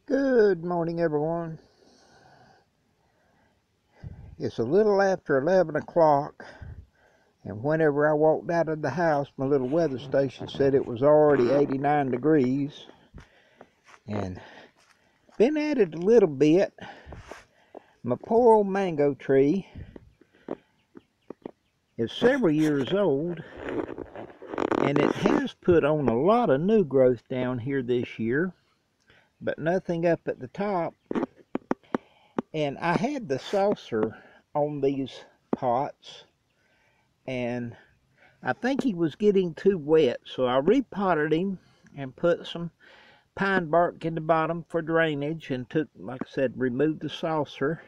Good morning, everyone. It's a little after 11 o'clock, and whenever I walked out of the house, my little weather station said it was already 89 degrees. And been at it a little bit. My poor old mango tree is several years old, and it has put on a lot of new growth down here this year, but nothing up at the top. And I had the saucer on these pots, and I think he was getting too wet, so I repotted him and put some pine bark in the bottom for drainage, and took, like I said, removed the saucer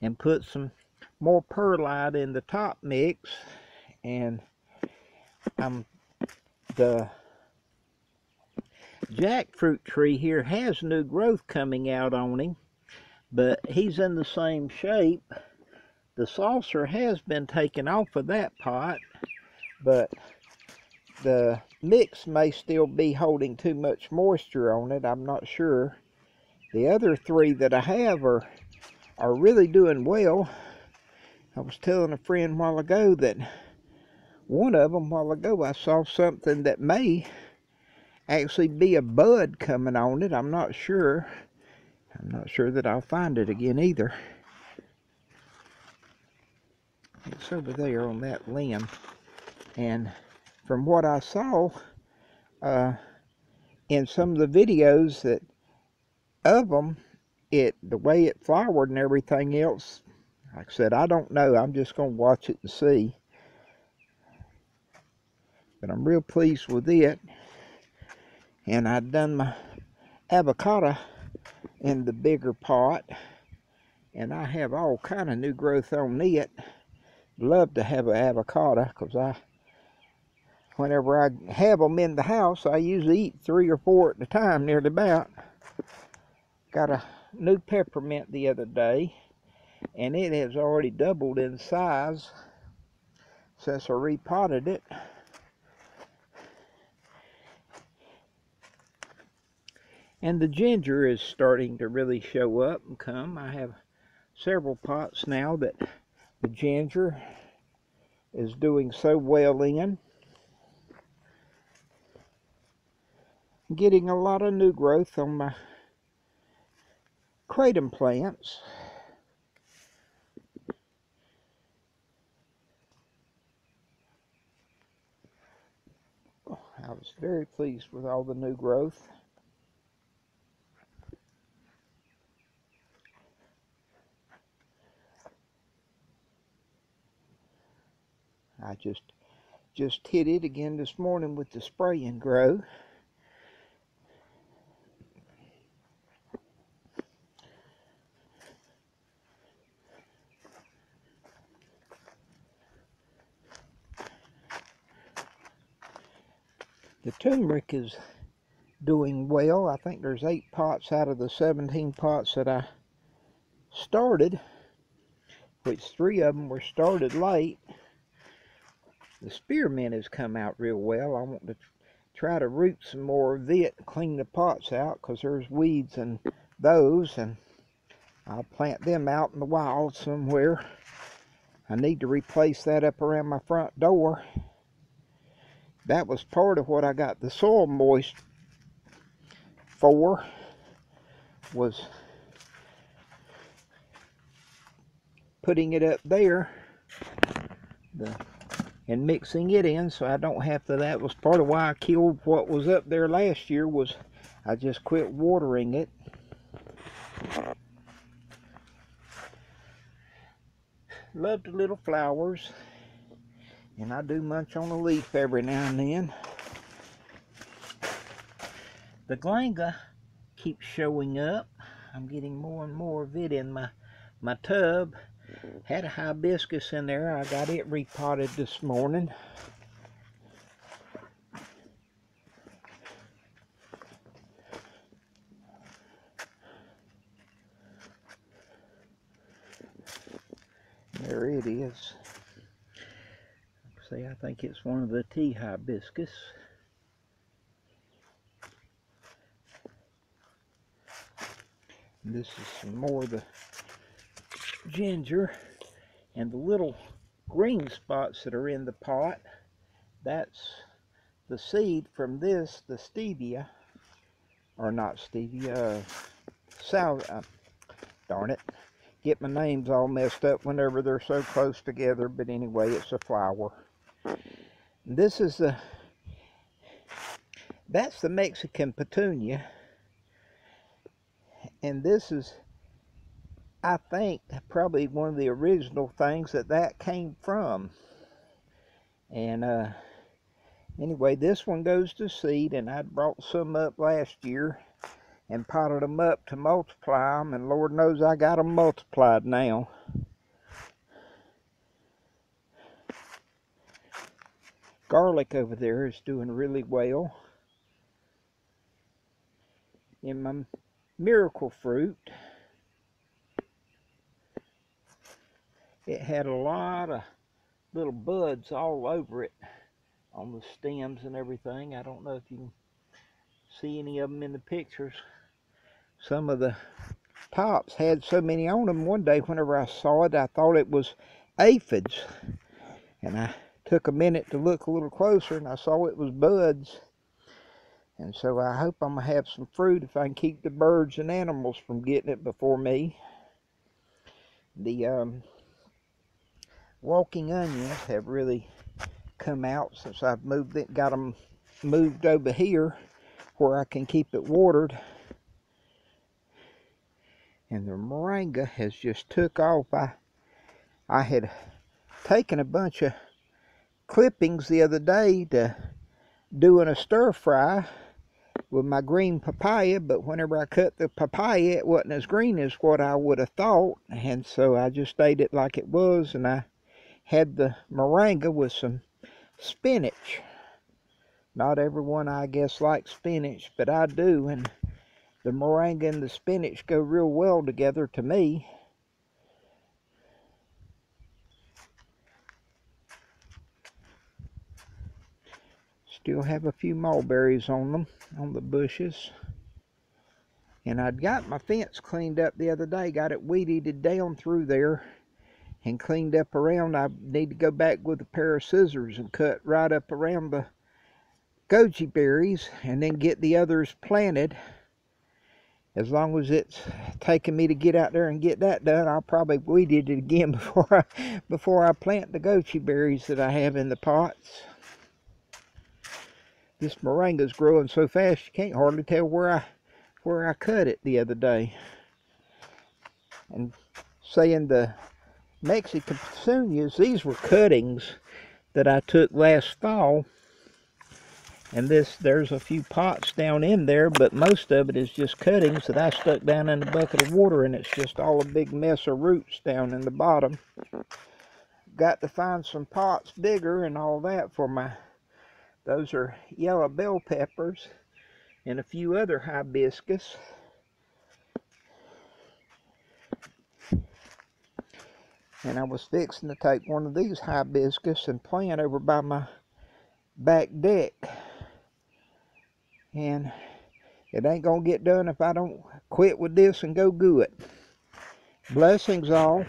and put some more perlite in the top mix. And the jackfruit tree here has new growth coming out on him, but he's in the same shape. The saucer has been taken off of that pot, but the mix may still be holding too much moisture on it. I'm not sure. The other three that I have are really doing well. I was telling a friend a while ago that one of them, I saw something that may actually be a bud coming on it. I'm not sure. I'm not sure that I'll find it again either. It's over there on that limb. And from what I saw in some of the videos that of them, the way it flowered and everything else, like I said, I don't know. I'm just going to watch it and see. But I'm real pleased with it. And I've done my avocado in the bigger pot, and I have all kind of new growth on it. Love to have an avocado, because whenever I have them in the house, I usually eat 3 or 4 at a time, nearly about. Got a new peppermint the other day, and it has already doubled in size since I repotted it. And the ginger is starting to really show up and come. I have several pots now that the ginger is doing so well in. Getting a lot of new growth on my kratom plants. I was very pleased with all the new growth. I just hit it again this morning with the spray and grow. The turmeric is doing well. I think there's 8 pots out of the 17 pots that I started, which 3 of them were started late. The spearmint has come out real well. I want to try to root some more of it, clean the pots out, because there's weeds in those, and I'll plant them out in the wild somewhere. I need to replace that up around my front door. That was part of what I got the soil moist for, was putting it up there and mixing it in, so I don't have to. That was part of why I killed what was up there last year, was I just quit watering it. Love the little flowers, and I do munch on a leaf every now and then. The glanga keeps showing up. I'm getting more and more of it in my tub. Had a hibiscus in there. I got it repotted this morning. There it is. See, I think it's one of the tea hibiscus. And this is some more of the ginger. And the little green spots that are in the pot, that's the seed from this, the stevia, or not stevia, darn it, get my names all messed up whenever they're so close together, but anyway, it's a flower. This is that's the Mexican petunia, and this is, I think, probably one of the original things that came from. And anyway, this one goes to seed, and I brought some up last year and potted them up to multiply them, and Lord knows I got them multiplied now. Garlic over there is doing really well. In my miracle fruit, it had a lot of little buds all over it on the stems and everything. I don't know if you can see any of them in the pictures. Some of the tops had so many on them. One day whenever I saw it, I thought it was aphids, and I took a minute to look a little closer, and I saw it was buds. And so I hope I'm going to have some fruit if I can keep the birds and animals from getting it before me. The walking onions have really come out since I've got them moved over here where I can keep it watered. And the moringa has just took off. I had taken a bunch of clippings the other day to doing a stir fry with my green papaya, but whenever I cut the papaya, it wasn't as green as what I would have thought, and so I just ate it like it was. And I had the moringa with some spinach. Not everyone, I guess, likes spinach, but I do, and the moringa and the spinach go real well together to me. Still have a few mulberries on them, on the bushes. And I'd got my fence cleaned up the other day, got it weeded down through there and cleaned up around. I need to go back with a pair of scissors and cut right up around the goji berries and then get the others planted. As long as it's taking me to get out there and get that done, I'll probably weed it again before I plant the goji berries that I have in the pots. This moringa's growing so fast you can't hardly tell where I cut it the other day. And saying the Mexican petunias, these were cuttings that I took last fall. And there's a few pots down in there, but most of it is just cuttings that I stuck down in a bucket of water, and it's just all a big mess of roots down in the bottom. Got to find some pots bigger and all that for those are yellow bell peppers and a few other hibiscus. And I was fixing to take one of these hibiscus and plant over by my back deck. And it ain't gonna get done if I don't quit with this and go do it. Blessings all.